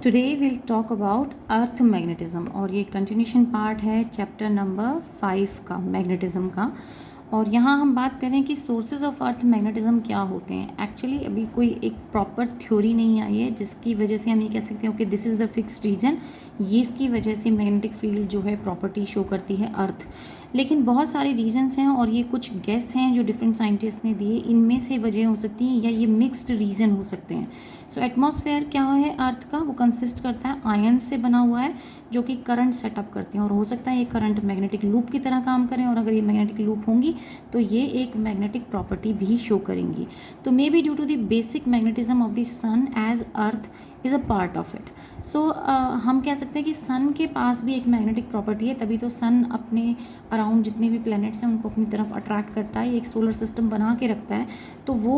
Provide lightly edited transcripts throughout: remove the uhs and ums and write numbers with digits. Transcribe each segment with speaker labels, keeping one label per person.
Speaker 1: Today we'll talk about earth magnetism और ये continuation part है चैप्टर नंबर 5 का मैग्नेटिज्म का। और यहाँ हम बात करें कि सोर्सेज ऑफ अर्थ मैग्नेटिज्म क्या होते हैं। एक्चुअली अभी कोई एक प्रॉपर थ्योरी नहीं आई है जिसकी वजह से हम ये कह सकते हैं okay this is the fixed reason, ये इसकी वजह से मैग्नेटिक फील्ड जो है प्रॉपर्टी शो करती है अर्थ। लेकिन बहुत सारे रीजंस हैं और ये कुछ गेस हैं जो डिफरेंट साइंटिस्ट ने दिए, इनमें से वजह हो सकती है या ये मिक्स्ड रीजन हो सकते हैं। सो एटमॉस्फेयर क्या है अर्थ का, वो कंसिस्ट करता है आयन से बना हुआ है जो कि करंट सेटअप करते हैं और हो सकता है ये करंट मैग्नेटिक लूप की तरह काम करें, और अगर ये मैग्नेटिक लूप होंगी तो ये एक मैग्नेटिक प्रॉपर्टी भी शो करेंगी। तो maybe due to the basic magnetism of the sun as earth is a part of it. So हम कह सकते हैं कि सन के पास भी एक मैग्नेटिक प्रॉपर्टी है, तभी तो सन अपने अराउंड जितने भी प्लैनेट्स हैं उनको अपनी तरफ अट्रैक्ट करता है, एक सोलर सिस्टम बना के रखता है। तो वो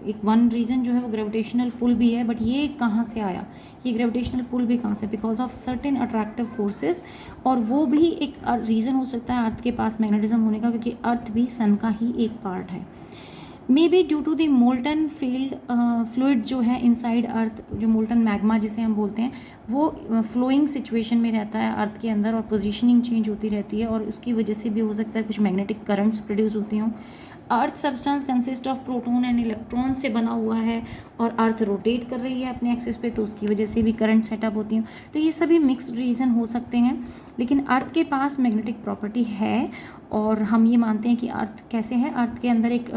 Speaker 1: एक वन रीज़न जो है वो ग्रेविटेशनल पुल भी है। बट ये कहाँ से आया, ये ग्रेविटेशनल पुल भी कहाँ से, because of certain attractive forces. और वो भी एक रीज़न हो सकता है अर्थ के पास मैग्नेटिज्म होने का, क्योंकि अर्थ भी सन का ही एक पार्ट है। Maybe due to the molten field fluid जो है इनसाइड अर्थ, जो मोल्टन मैग्मा जिसे हम बोलते हैं, वो फ्लोइंग सिचुएशन में रहता है अर्थ के अंदर और पोजीशनिंग चेंज होती रहती है, और उसकी वजह से भी हो सकता है कुछ मैग्नेटिक करंट्स प्रोड्यूस होती हों। Earth substance consist of proton and electron से बना हुआ है और अर्थ रोटेट कर रही है अपने एक्सिस पे, तो उसकी वजह से भी करंट सेटअप होती हैं। तो ये सभी मिक्स्ड रीजन हो सकते हैं, लेकिन अर्थ के पास मैग्नेटिक प्रॉपर्टी है। और हम ये मानते हैं कि अर्थ कैसे है, अर्थ के अंदर एक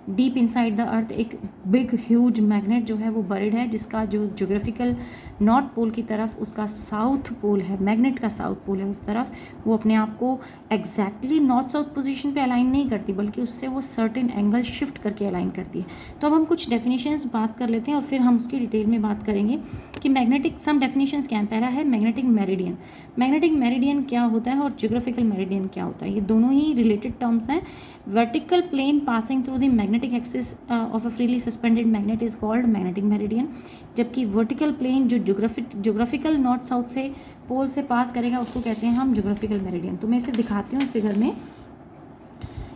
Speaker 1: डीप इनसाइड द अर्थ एक बिग ह्यूज मैग्नेट जो है वो बरिड है, जिसका जो ज्योग्राफिकल नॉर्थ पोल की तरफ उसका साउथ पोल है, मैग्नेट का साउथ पोल है उस तरफ, वो अपने आप को एग्जैक्टली नॉर्थ साउथ पोजीशन पे अलाइन नहीं करती, बल्कि उससे वो सर्टेन एंगल शिफ्ट करके अलाइन करती है। तो अब हम कुछ डेफिनेशंस बात कर लेते हैं और फिर हम उसकी डिटेल में बात करेंगे कि मैग्नेटिक सम डेफिनेशंस क्या हैं। पहला है मैग्नेटिक मेरिडियन। मैग्नेटिक मेरिडियन क्या होता है और ज्योग्राफिकल मेरिडियन क्या होता है, ये दोनों ही रिलेटेड टर्म्स हैं। Vertical plane passing through the magnetic axis of a freely suspended magnet is called magnetic meridian, जबकि वर्टिकल प्लेन जो ज्योग्राफिकल नॉर्थ साउथ से पोल से पास करेगा उसको कहते हैं हम ज्योग्राफिकल मेरिडियन। तो मैं इसे दिखाती हूँ फिगर में।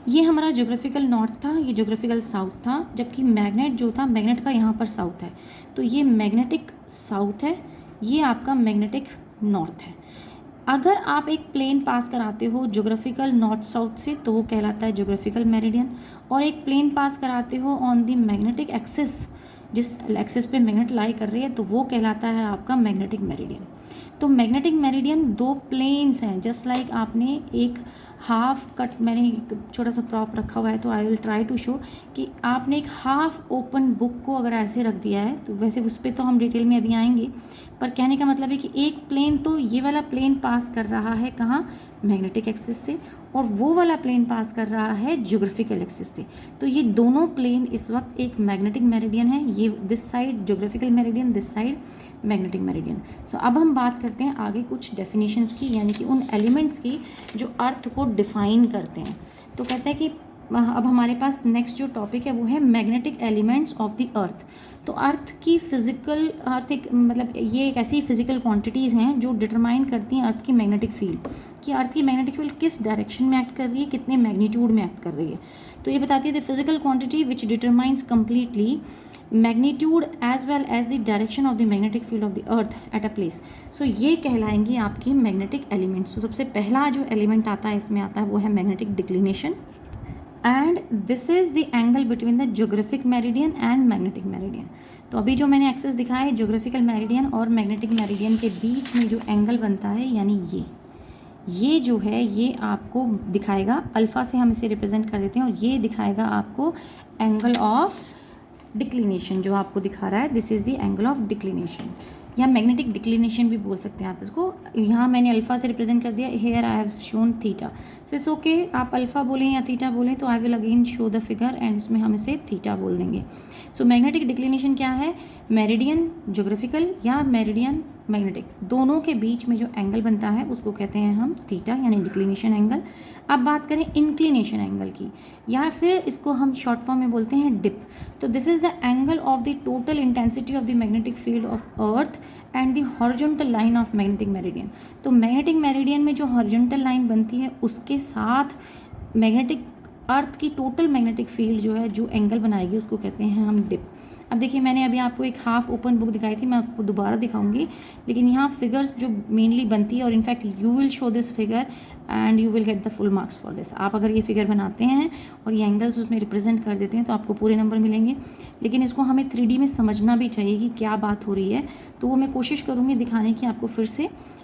Speaker 1: ये हमारा ज्योग्राफिकल नॉर्थ था, ये ज्योग्राफिकल साउथ था, जबकि मैग्नेट जो था, मैग्नेट का यहाँ पर साउथ है, तो ये मैग्नेटिक साउथ है, ये आपका मैग्नेटिक नॉर्थ है। अगर आप एक प्लेन पास कराते हो ज्योग्राफिकल नॉर्थ साउथ से तो वो कहलाता है ज्योग्राफिकल मेरिडियन, और एक प्लेन पास कराते हो ऑन द मैग्नेटिक एक्सिस, जिस एक्सिस पे मैग्नेट लाई कर रही है, तो वो कहलाता है आपका मैग्नेटिक मेरिडियन। तो मैग्नेटिक मेरिडियन दो प्लेन्स हैं, जस्ट लाइक आपने एक हाफ कट, मैंने एक छोटा सा प्रॉप रखा हुआ है तो I will try to show कि आपने एक हाफ ओपन बुक को अगर ऐसे रख दिया है, तो वैसे उस पर तो हम डिटेल में अभी आएंगे, पर कहने का मतलब है कि एक प्लेन तो ये वाला प्लेन पास कर रहा है कहाँ, मैग्नेटिक एक्सिस से, और वो वाला प्लेन पास कर रहा है ज्योग्राफिकल एक्सिस से। तो ये दोनों प्लेन इस वक्त एक मैग्नेटिक मेरिडियन है, ये this side geographical meridian, this side magnetic meridian. So अब हम बात करते हैं आगे कुछ डेफिनेशंस की, यानी कि उन एलिमेंट्स की जो अर्थ को डिफाइन करते हैं। तो कहते हैं कि अब हमारे पास नेक्स्ट जो टॉपिक है वो है मैग्नेटिक एलिमेंट्स ऑफ द अर्थ। तो अर्थ की फिजिकल, अर्थ एक मतलब ये एक ऐसी फिजिकल क्वांटिटीज़ हैं जो डिटरमाइन करती हैं अर्थ की मैग्नेटिक फील्ड, कि अर्थ की मैग्नेटिक फील्ड किस डायरेक्शन में एक्ट कर रही है, कितने मैग्नीट्यूड में एक्ट कर रही है। तो ये बताती है the physical quantity which determines completely magnitude as well as the direction of the magnetic field of the earth at a place. So ये कहलाएंगी आपकी मैग्नेटिक एलिमेंट्स। तो सबसे पहला जो एलिमेंट आता है इसमें आता है वो है magnetic declination, and this is the angle between the geographic meridian and magnetic meridian. तो अभी जो मैंने एक्सेस दिखाया है ज्योग्राफिकल मेरिडियन और मैग्नेटिक मेरिडियन के बीच में जो एंगल बनता है, यानी ये जो है ये आपको दिखाएगा, अल्फ़ा से हम इसे रिप्रेजेंट कर देते हैं, और ये दिखाएगा आपको एंगल ऑफ डिक्लिनेशन जो आपको दिखा रहा है, this is the angle of declination, या मैग्नेटिक डिक्लिनेशन भी बोल सकते हैं आप इसको। यहाँ मैंने अल्फ़ा से रिप्रेजेंट कर दिया, here I have shown theta, so it's okay, आप अल्फ़ा बोलें या थीटा बोलें, तो I will again show the figure and उसमें हम इसे थीटा बोल देंगे। सो मैग्नेटिक डिक्लिनेशन क्या है, मेरिडियन ज्योग्राफिकल या मेरिडियन मैग्नेटिक, दोनों के बीच में जो एंगल बनता है उसको कहते हैं हम थीटा, यानी डिक्लिनेशन एंगल। अब बात करें इंक्लिनेशन एंगल की, या फिर इसको हम शॉर्ट फॉर्म में बोलते हैं डिप। तो this is the angle of the total intensity of the magnetic field of earth and the horizontal line of magnetic meridian. तो मैग्नेटिक मेरिडियन में जो हॉरिजॉन्टल लाइन बनती है उसके साथ मैग्नेटिक अर्थ की टोटल मैग्नेटिक फील्ड जो है जो एंगल बनाएगी उसको कहते हैं हम डिप। अब देखिए मैंने अभी आपको एक हाफ ओपन बुक दिखाई थी, मैं आपको दोबारा दिखाऊंगी, लेकिन यहाँ फिगर्स जो मेनली बनती है, और in fact you will show this figure and you will get the full marks for this. आप अगर ये फिगर बनाते हैं और ये एंगल्स उसमें रिप्रेजेंट कर देते हैं तो आपको पूरे नंबर मिलेंगे, लेकिन इसको हमें 3D में समझना भी चाहिए कि क्या बात हो रही है, तो वो मैं कोशिश करूँगी दिखाने की आपको फिर से,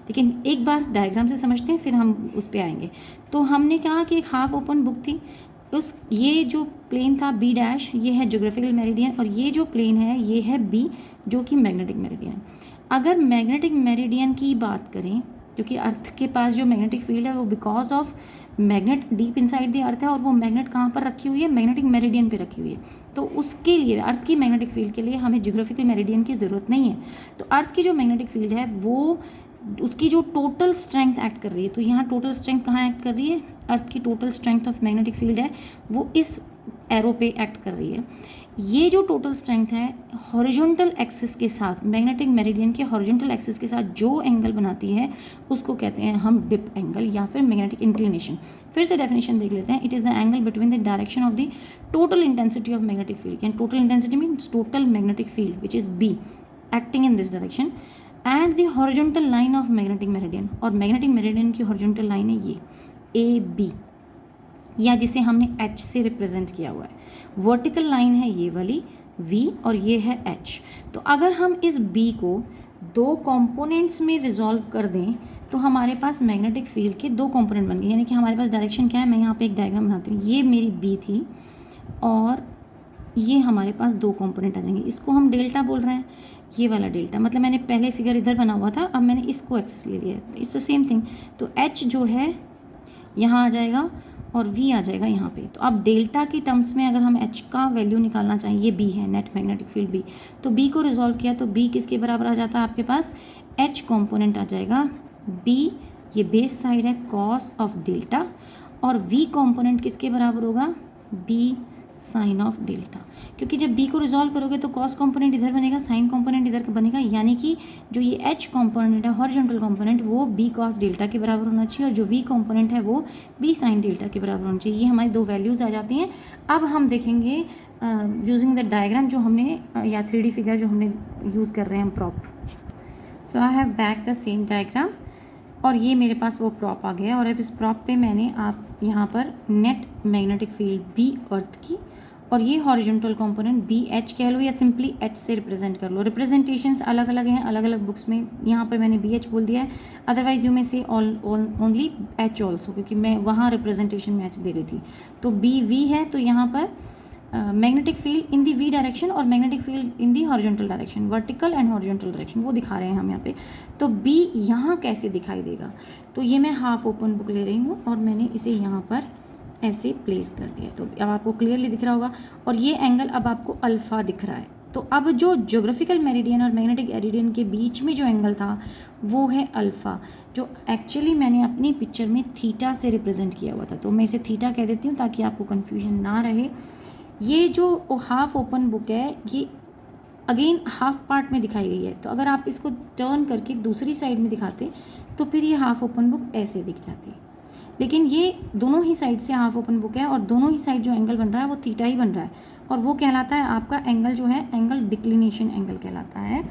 Speaker 1: लेकिन एक बार डायग्राम से समझते हैं फिर हम उस पर आएंगे। तो हमने कहा कि एक हाफ ओपन बुक थी, उस ये जो प्लेन था बी डैश, ये है ज्योग्राफिकल मेरिडियन, और ये जो प्लेन है ये है बी जो कि मैग्नेटिक मेरिडियन है। अगर मैग्नेटिक मेरिडियन की बात करें, क्योंकि अर्थ के पास जो मैग्नेटिक फील्ड है वो because of magnet deep inside the earth है, और वो मैग्नेट कहाँ पर रखी हुई है, मैग्नेटिक मेरिडियन पे रखी हुई है। तो उसके लिए अर्थ की मैग्नेटिक फील्ड के लिए हमें ज्योग्राफिकल मेरिडियन की ज़रूरत नहीं है। तो अर्थ की जो मैग्नेटिक फील्ड है वो उसकी जो टोटल स्ट्रेंथ एक्ट कर रही है, तो यहाँ टोटल स्ट्रेंथ कहाँ एक्ट कर रही है, अर्थ की total strength of magnetic field है वो इस एरो पे एक्ट कर रही है। ये जो टोटल स्ट्रेंथ है हॉरिजॉन्टल एक्सिस के साथ, मैग्नेटिक मेरिडियन के हॉरिजॉन्टल एक्सिस के साथ जो एंगल बनाती है उसको कहते हैं हम डिप एंगल या फिर मैग्नेटिक इंक्लिनेशन। फिर से डेफिनेशन देख लेते हैं। It is the angle between the direction of the total intensity of magnetic field, and total intensity means total magnetic field which is be acting in this direction and the horizontal line of magnetic meridian, और magnetic meridian की horizontal line है ये A B, या जिसे हमने H से represent किया हुआ है। वर्टिकल लाइन है ये वाली वी और ये है एच। तो अगर हम इस बी को दो कंपोनेंट्स में रिजॉल्व कर दें तो हमारे पास मैग्नेटिक फील्ड के दो कंपोनेंट बन गए, यानी कि हमारे पास डायरेक्शन क्या है, मैं यहाँ पे एक डायग्राम बनाती हूँ। ये मेरी बी थी और ये हमारे पास दो कंपोनेंट आ जाएंगे, इसको हम डेल्टा बोल रहे हैं, ये वाला डेल्टा, मतलब मैंने पहले फिगर इधर बना हुआ था, अब मैंने इसको एक्सेस ले लिया है, इट्स द सेम थिंग। तो एच जो है यहाँ आ जाएगा और v आ जाएगा यहाँ पे। तो अब डेल्टा की टर्म्स में अगर हम h का वैल्यू निकालना चाहिए, ये b है नेट मैग्नेटिक फील्ड b, तो b को रिजॉल्व किया तो b किसके बराबर आ जाता है आपके पास, h कंपोनेंट आ जाएगा b, ये बेस साइड है कॉस ऑफ डेल्टा, और v कंपोनेंट किसके बराबर होगा, b साइन ऑफ डेल्टा। क्योंकि जब b को रिजॉल्व करोगे तो कॉस कंपोनेंट इधर बनेगा, साइन कंपोनेंट इधर बनेगा, यानी कि जो ये h कंपोनेंट है हॉरिजॉन्टल कंपोनेंट वो b कॉस डेल्टा के बराबर होना चाहिए, और जो v कंपोनेंट है वो b साइन डेल्टा के बराबर होना चाहिए। ये हमारी दो वैल्यूज़ आ जाती हैं। अब हम देखेंगे यूजिंग द डायग्राम जो हमने या 3D फिगर जो हमने यूज़ कर रहे हैं हम prop. So I have back the same diagram, और ये मेरे पास वो प्रॉप आ गया, और अब इस प्रॉप पे मैंने आप यहाँ पर नेट मैग्नेटिक फील्ड बी अर्थ की, और ये हॉरिजॉन्टल कंपोनेंट बी एच कह लो या सिंपली एच से रिप्रेजेंट कर लो। रिप्रेजेंटेशंस अलग अलग हैं अलग अलग बुक्स में, यहाँ पर मैंने बी एच बोल दिया है, अदरवाइज यू में से ओनली एच ऑल्सो, क्योंकि मैं वहाँ रिप्रेजेंटेशन में एच दे रही थी। तो बी वी है, तो यहाँ पर magnetic field in the V direction और magnetic field in the horizontal direction, vertical and horizontal direction वो दिखा रहे हैं हम यहाँ पे। तो बी यहाँ कैसे दिखाई देगा, तो ये मैं हाफ ओपन बुक ले रही हूँ और मैंने इसे यहाँ पर ऐसे प्लेस कर दिया, तो अब आपको क्लियरली दिख रहा होगा, और ये एंगल अब आपको अल्फ़ा दिख रहा है। तो अब जो ज्योग्राफिकल मेरिडियन और मैग्नेटिक एरिडियन के बीच में जो एंगल था वो है अल्फ़ा, जो एक्चुअली मैंने अपनी पिक्चर में थीटा से रिप्रेजेंट किया हुआ था, तो मैं इसे थीटा कह देती हूँ ताकि आपको कन्फ्यूजन ना रहे। ये जो हाफ ओपन बुक है ये अगेन हाफ पार्ट में दिखाई गई है, तो अगर आप इसको टर्न करके दूसरी साइड में दिखाते तो फिर ये हाफ ओपन बुक ऐसे दिख जाती, लेकिन ये दोनों ही साइड से हाफ ओपन बुक है और दोनों ही साइड जो एंगल बन रहा है वो थीटा ही बन रहा है, और वो कहलाता है आपका एंगल जो है एंगल डिक्लिनेशन एंगल कहलाता है।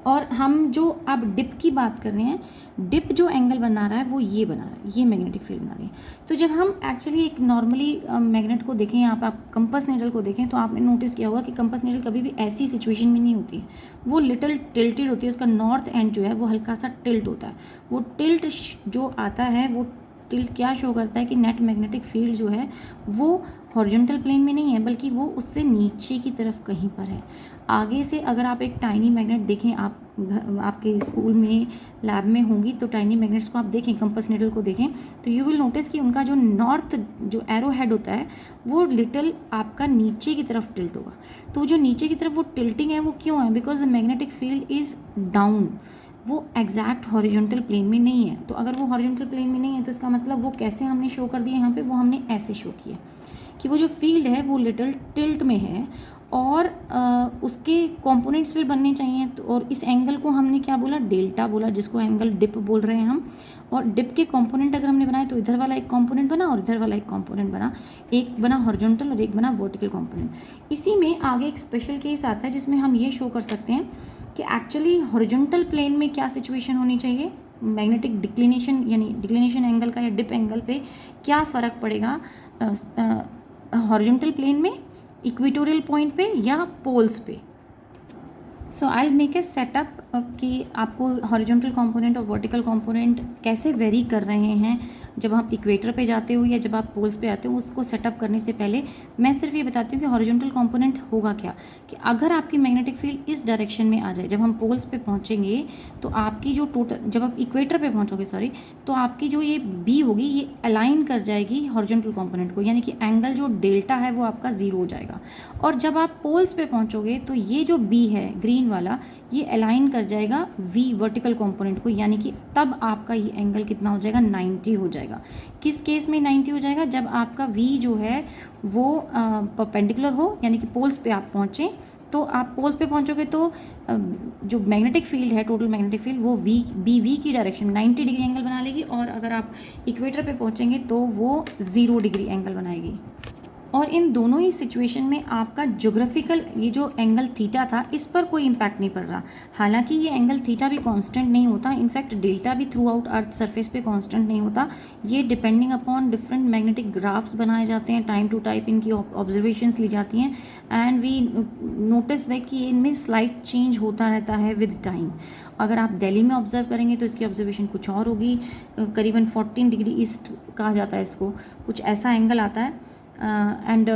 Speaker 1: और हम जो अब डिप की बात कर रहे हैं, डिप जो एंगल बना रहा है वो ये बना रहा है, ये मैग्नेटिक फील्ड बना रही है। तो जब हम एक्चुअली एक नॉर्मली मैग्नेट को देखें, यहाँ पर आप कंपस नीडल को देखें, तो आपने नोटिस किया होगा कि कंपस नीडल कभी भी ऐसी सिचुएशन में नहीं होती है, वो लिटिल टिल्टेड होती है, उसका नॉर्थ एंड जो है वो हल्का सा टिल्ट होता है। वो टिल्ट जो आता है वो टिल्ट क्या शो करता है कि नेट मैग्नेटिक फील्ड जो है वो हॉरिजॉन्टल प्लेन में नहीं है, बल्कि वो उससे नीचे की तरफ कहीं पर है। आगे से अगर आप एक टाइनी मैग्नेट देखें, आप आपके स्कूल में लैब में होंगी तो टाइनी मैग्नेट्स को आप देखें, कंपस नीडल को देखें, तो यू विल नोटिस कि उनका जो नॉर्थ जो एरो हेड होता है वो लिटिल आपका नीचे की तरफ टिल्ट होगा। तो जो नीचे की तरफ वो टिल्टिंग है वो क्यों है, because the magnetic field is down, वो एग्जैक्ट हॉरिजॉन्टल प्लेन में नहीं है। तो अगर वो हॉरिजॉन्टल प्लेन में नहीं है तो इसका मतलब वो कैसे हमने शो कर दिया यहाँ पे, वो हमने ऐसे शो किया कि वो जो फील्ड है वो लिटिल टिल्ट में है, और उसके कंपोनेंट्स फिर बनने चाहिए। तो और इस एंगल को हमने क्या बोला, डेल्टा बोला, जिसको एंगल डिप बोल रहे हैं हम। और डिप के कंपोनेंट अगर हमने बनाए तो इधर वाला एक कंपोनेंट बना और इधर वाला एक कंपोनेंट बना, एक बना हॉरिजॉन्टल और एक बना वर्टिकल कंपोनेंट। इसी में आगे एक स्पेशल केस आता है जिसमें हम ये शो कर सकते हैं कि एक्चुअली हॉरिजॉन्टल प्लेन में क्या सिचुएशन होनी चाहिए, मैग्नेटिक डिक्लिनेशन यानी डिक्लिनेशन एंगल का या डिप एंगल पे क्या फ़र्क पड़ेगा हॉरिजॉन्टल प्लेन में, इक्वेटोरियल पॉइंट पे या पोल्स पे। सो आई मेक ए सेटअप कि आपको हॉरिजॉन्टल कंपोनेंट और वर्टिकल कंपोनेंट कैसे वेरी कर रहे हैं जब आप इक्वेटर पे जाते हो या जब आप पोल्स पे आते हो। उसको सेटअप करने से पहले मैं सिर्फ ये बताती हूँ कि हॉरिजॉन्टल कंपोनेंट होगा क्या, कि अगर आपकी मैग्नेटिक फील्ड इस डायरेक्शन में आ जाए, जब हम पोल्स पे पहुँचेंगे तो आपकी जो टोटल, जब आप इक्वेटर पे पहुँचोगे सॉरी, तो आपकी जो ये बी होगी ये अलाइन कर जाएगी हॉरिजॉन्टल कंपोनेंट को, यानी कि एंगल जो डेल्टा है वो आपका ज़ीरो हो जाएगा। और जब आप पोल्स पे पहुँचोगे तो ये जो बी है ग्रीन वाला, ये अलाइन कर जाएगा वी वर्टिकल कंपोनेंट को, यानी कि तब आपका ये एंगल कितना हो जाएगा, 90 हो जाएगा। किस केस में 90 हो जाएगा, जब आपका वी जो है वो परपेंडिकुलर हो, यानी कि पोल्स पे आप पहुँचें। तो आप पोल्स पे पहुँचोगे तो जो मैग्नेटिक फील्ड है, टोटल मैग्नेटिक फील्ड, वो वी की डायरेक्शन में 90 डिग्री एंगल बना लेगी। और अगर आप इक्वेटर पे पहुँचेंगे तो वो 0 डिग्री एंगल बनाएगी। और इन दोनों ही सिचुएशन में आपका ज्योग्राफिकल ये जो एंगल थीटा था इस पर कोई इम्पैक्ट नहीं पड़ रहा। हालांकि ये एंगल थीटा भी कांस्टेंट नहीं होता, इनफैक्ट डेल्टा भी थ्रू आउट अर्थ सरफेस पे कांस्टेंट नहीं होता। ये depending upon different magnetic graphs बनाए जाते हैं, टाइम टू टाइम इनकी ऑब्जर्वेशंस ली जाती हैं, एंड वी नोटिस दैट कि इनमें स्लाइट चेंज होता रहता है विद टाइम। अगर आप दिल्ली में ऑब्जर्व करेंगे तो इसकी ऑब्जर्वेशन कुछ और होगी, करीबन 14 डिग्री ईस्ट कहा जाता है इसको, कुछ ऐसा एंगल आता है। एंड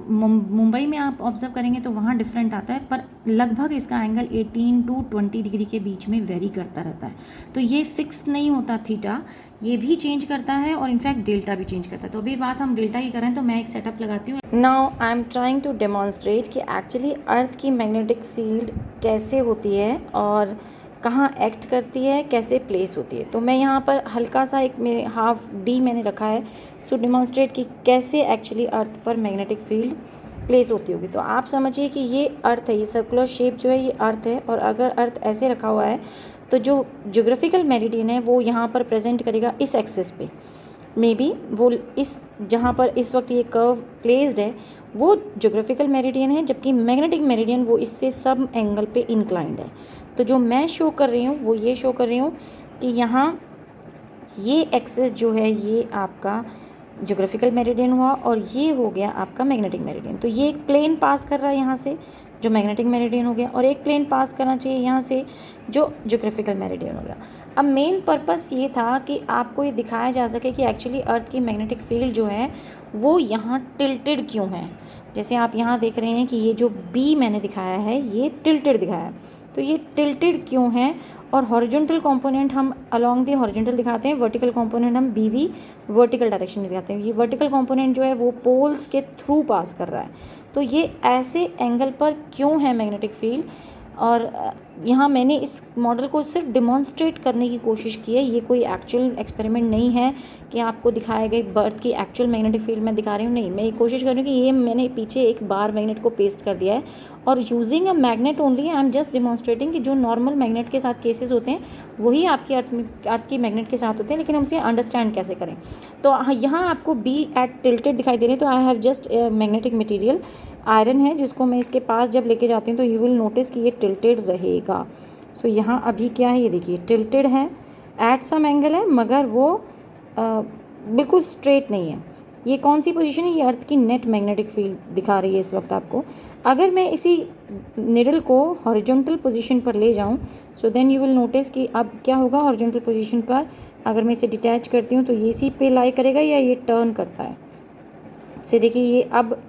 Speaker 1: मुंबई में आप ऑब्जर्व करेंगे तो वहाँ डिफरेंट आता है, पर लगभग इसका एंगल 18 टू 20 डिग्री के बीच में वेरी करता रहता है। तो ये फिक्स्ड नहीं होता थीटा, ये भी चेंज करता है और इनफैक्ट डेल्टा भी चेंज करता है। तो अभी बात हम डेल्टा की करें तो मैं एक सेटअप लगाती हूँ। Now I am trying to demonstrate कि एक्चुअली अर्थ की मैग्नेटिक फील्ड कैसे होती है और कहाँ एक्ट करती है, कैसे प्लेस होती है। तो मैं यहाँ पर हल्का सा एक मेरे हाफ डी मैंने रखा है सो डिमॉन्स्ट्रेट कि कैसे एक्चुअली अर्थ पर मैग्नेटिक फील्ड प्लेस होती होगी। तो आप समझिए कि ये अर्थ है, ये सर्कुलर शेप जो है ये अर्थ है, और अगर अर्थ ऐसे रखा हुआ है तो जो ज्योग्राफिकल मेरिडियन है वो यहाँ पर प्रेजेंट करेगा इस एक्सिस पे, मे बी वो इस जहाँ पर इस वक्त ये कर्व प्लेस्ड है वो ज्योग्राफिकल मेरिडियन है, जबकि मैग्नेटिक मेरिडियन वो इससे सब एंगल पे इंक्लाइंड है। तो जो मैं शो कर रही हूँ वो ये शो कर रही हूँ कि यहाँ ये एक्सिस जो है ये आपका ज्योग्राफिकल मेरिडियन हुआ और ये हो गया आपका मैग्नेटिक मेरिडियन। तो ये एक प्लेन पास कर रहा है यहाँ से जो मैग्नेटिक मेरिडियन हो गया, और एक प्लेन पास करना चाहिए यहाँ से जो ज्योग्राफिकल मेरिडियन हो गया। अब मेन पर्पस ये था कि आपको ये दिखाया जा सके कि एक्चुअली अर्थ की मैग्नेटिक फील्ड जो है वो यहाँ टिल्टेड क्यों है। जैसे आप यहाँ देख रहे हैं कि ये जो बी मैंने दिखाया है ये टिल्टेड दिखाया है, तो ये टिल्टेड क्यों है। और हॉरिजॉन्टल कंपोनेंट हम अलोंग द हॉरिजॉन्टल दिखाते हैं, वर्टिकल कंपोनेंट हम बी वर्टिकल डायरेक्शन में दिखाते हैं। ये वर्टिकल कंपोनेंट जो है वो पोल्स के थ्रू पास कर रहा है, तो ये ऐसे एंगल पर क्यों है मैग्नेटिक फील्ड। और यहाँ मैंने इस मॉडल को सिर्फ डिमॉन्स्ट्रेट करने की कोशिश की है, ये कोई एक्चुअल एक्सपेरिमेंट नहीं है कि आपको दिखाए गए बर्थ की एक्चुअल मैग्नेटिक फील्ड मैं दिखा रही हूँ, नहीं। मैं ये कोशिश कर रही हूँ कि ये मैंने पीछे एक बार मैग्नेट को पेस्ट कर दिया है और using a magnet only I am just demonstrating कि जो नॉर्मल मैग्नेट के साथ केसेस होते हैं वही आपकी अर्थ की मैग्नेट के साथ होते हैं, लेकिन हम उसे अंडरस्टैंड कैसे करें। तो यहाँ आपको बी एट टिल्टेड दिखाई दे रहे हैं, तो I have just magnetic material iron है जिसको मैं इसके पास जब लेके जाती हूँ तो यू विल नोटिस कि ये टिल्टेड रहेगा। सो यहाँ अभी क्या है, ये देखिए टिल्टेड है, एट सम एंगल है, मगर वो बिल्कुल स्ट्रेट नहीं है। ये कौन सी पोजीशन है, ये अर्थ की नेट मैग्नेटिक फील्ड दिखा रही है इस वक्त आपको। अगर मैं इसी निडल को हॉरिजॉन्टल पोजीशन पर ले जाऊँ so then you will notice कि अब क्या होगा। हॉरिजॉन्टल पोजीशन पर अगर मैं इसे डिटैच करती हूँ तो ये इसी पे लाई करेगा या ये टर्न करता है। सो देखिए ये अब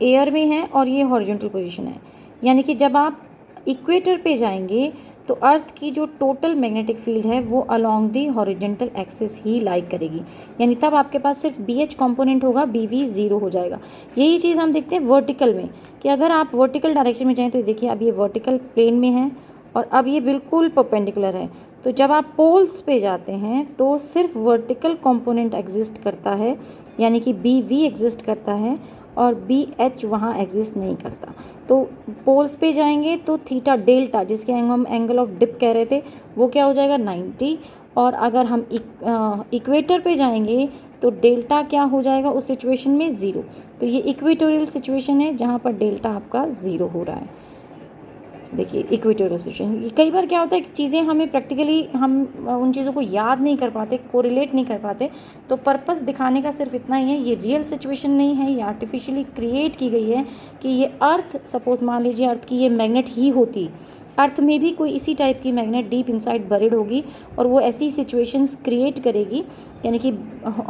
Speaker 1: एयर में है और ये हॉरिजॉन्टल पोजीशन है, यानी कि जब आप इक्वेटर पे जाएंगे तो अर्थ की जो टोटल मैग्नेटिक फील्ड है वो अलोंग दी हॉरिजॉन्टल एक्सिस ही लाई करेगी, यानी तब आपके पास सिर्फ बी एच कॉम्पोनेंट होगा, बी वी ज़ीरो हो जाएगा। यही चीज़ हम देखते हैं वर्टिकल में कि अगर आप वर्टिकल डायरेक्शन में जाएँ तो देखिए अब ये वर्टिकल प्लेन में है और अब ये बिल्कुल परपेंडिकुलर है। तो जब आप पोल्स पे जाते हैं तो सिर्फ वर्टिकल कंपोनेंट एग्जिस्ट करता है, यानी कि बी वी एग्जिस्ट करता है, और बी एच वहाँ एग्जिस्ट नहीं करता। तो पोल्स पे जाएंगे तो थीटा डेल्टा, जिसके हम एंगल ऑफ डिप कह रहे थे, वो क्या हो जाएगा 90। और अगर हम इक्वेटर पे जाएंगे तो डेल्टा क्या हो जाएगा उस सिचुएशन में 0। तो ये इक्वेटोरियल सिचुएशन है जहाँ पर डेल्टा आपका 0 हो रहा है। देखिए इक्वेटोरियल सिचुएशन, कई बार क्या होता है कि चीज़ें हमें प्रैक्टिकली हम उन चीज़ों को याद नहीं कर पाते, कोरिलेट नहीं कर पाते, तो पर्पस दिखाने का सिर्फ इतना ही है। ये रियल सिचुएशन नहीं है, ये आर्टिफिशियली क्रिएट की गई है कि ये अर्थ, सपोज मान लीजिए अर्थ की ये मैग्नेट ही होती, अर्थ में भी कोई इसी टाइप की मैग्नेट डीप इनसाइड बरिड होगी और वो ऐसी सिचुएशंस क्रिएट करेगी, यानी कि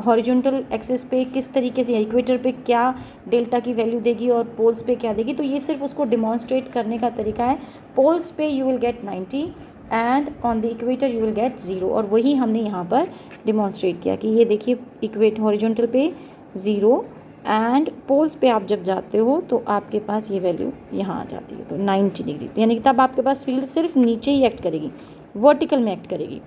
Speaker 1: हॉरिजॉन्टल एक्सिस पे किस तरीके से, इक्वेटर पे क्या डेल्टा की वैल्यू देगी और पोल्स पे क्या देगी। तो ये सिर्फ उसको डिमॉन्स्ट्रेट करने का तरीका है। पोल्स पे you will gate 90 and on the equator you will gate 0, और वही हमने यहाँ पर डिमॉन्स्ट्रेट किया कि ये देखिए हॉरिजॉन्टल पे 0 एंड पोल्स पे आप जब जाते हो तो आपके पास ये वैल्यू यहाँ आ जाती है, तो 90 डिग्री, यानी कि तब आपके पास फील्ड सिर्फ नीचे ही एक्ट करेगी, वर्टिकल में एक्ट करेगी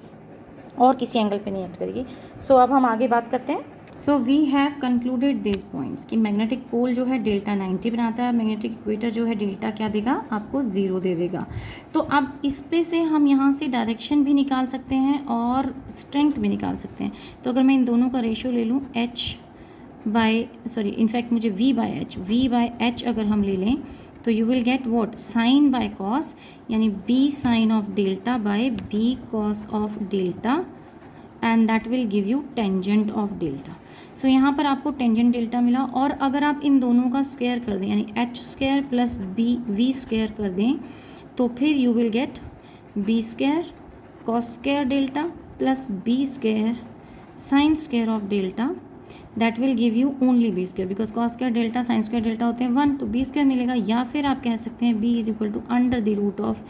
Speaker 1: और किसी एंगल पे नहीं एक्ट करेगी। सो अब हम आगे बात करते हैं। So we have concluded this points कि मैग्नेटिक पोल जो है डेल्टा 90 बनाता है, मैग्नेटिक इक्वेटर जो है डेल्टा क्या देगा आपको 0 दे देगा। तो अब इस पे से हम यहाँ से डायरेक्शन भी निकाल सकते हैं और स्ट्रेंथ भी निकाल सकते हैं। तो अगर मैं इन दोनों का रेशियो ले लूँ इनफैक्ट मुझे v बाय एच अगर हम ले लें तो you will get what, sine by cos, यानी b sine of delta by b cos of delta and that will give you tangent of delta. So यहाँ पर आपको टेंजेंट डेल्टा मिला, और अगर आप इन दोनों का स्क्वायर कर दें यानी H square plus v square कर दें तो फिर you will get b square cos square delta plus b square sine square of delta, that will give you only B square, because cos square delta sine square delta होते हैं 1, तो B square मिलेगा। या फिर आप कह सकते हैं b is equal to under the root of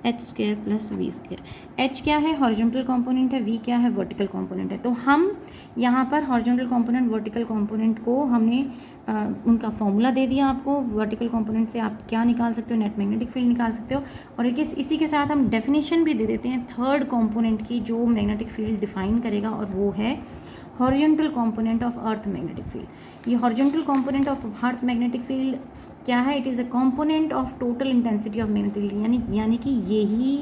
Speaker 1: H square plus V square. H क्या है, हॉरिजॉन्टल कंपोनेंट है, वी क्या है, वर्टिकल कंपोनेंट है। तो हम यहाँ पर हॉरिजॉन्टल कंपोनेंट वर्टिकल कंपोनेंट को हमने उनका फॉर्मूला दे दिया आपको। वर्टिकल कंपोनेंट से आप क्या निकाल सकते हो, नेट मैग्नेटिक फील्ड निकाल सकते हो। और इसी के साथ हम डेफिनेशन भी दे देते हैं थर्ड कंपोनेंट की जो मैग्नेटिक फील्ड डिफाइन करेगा, और वो है horizontal component of earth magnetic field. ये horizontal component of earth magnetic field क्या है, it is a component of total intensity of magnetic field, यानी कि यही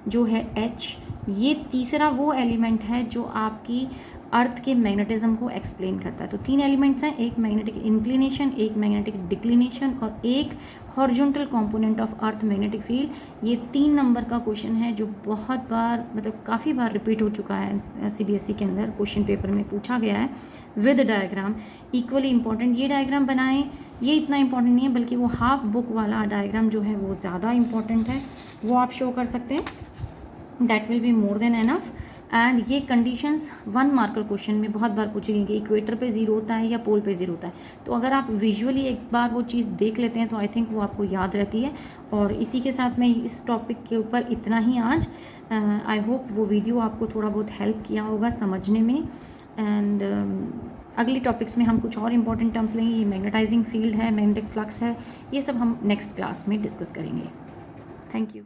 Speaker 1: जो है H, ये तीसरा वो एलिमेंट है जो आपकी अर्थ के मैग्नेटिज्म को एक्सप्लेन करता है। तो 3 एलिमेंट्स हैं, एक मैग्नेटिक इंक्लिनेशन, एक मैग्नेटिक डिक्लिनेशन और एक horizontal component of earth magnetic field. ये 3 नंबर का क्वेश्चन है जो बहुत बार, मतलब काफ़ी बार रिपीट हो चुका है CBSE के अंदर, क्वेश्चन पेपर में पूछा गया है विद डायग्राम। इक्वली इंपॉर्टेंट ये डायग्राम बनाएं, ये इतना इंपॉर्टेंट नहीं है, बल्कि वो हाफ बुक वाला डायग्राम जो है वो ज़्यादा इंपॉर्टेंट है, वो आप शो कर सकते हैं, that will be more than enough. And ये कंडीशंस 1 मार्कर क्वेश्चन में बहुत बार पूछी गई कि इक्वेटर पे 0 होता है या पोल पे 0 होता है। तो अगर आप विजुअली एक बार वो चीज़ देख लेते हैं तो आई थिंक वो आपको याद रहती है। और इसी के साथ मैं इस टॉपिक के ऊपर इतना ही आज। आई होप वो वीडियो आपको थोड़ा बहुत हेल्प किया होगा समझने में। एंड अगली टॉपिक्स में हम कुछ और इंपॉर्टेंट टर्म्स लेंगे, ये मैग्नेटाइजिंग फील्ड है, मैग्नेटिक फ्लक्स है, ये सब हम नेक्स्ट क्लास में डिस्कस करेंगे। Thank you.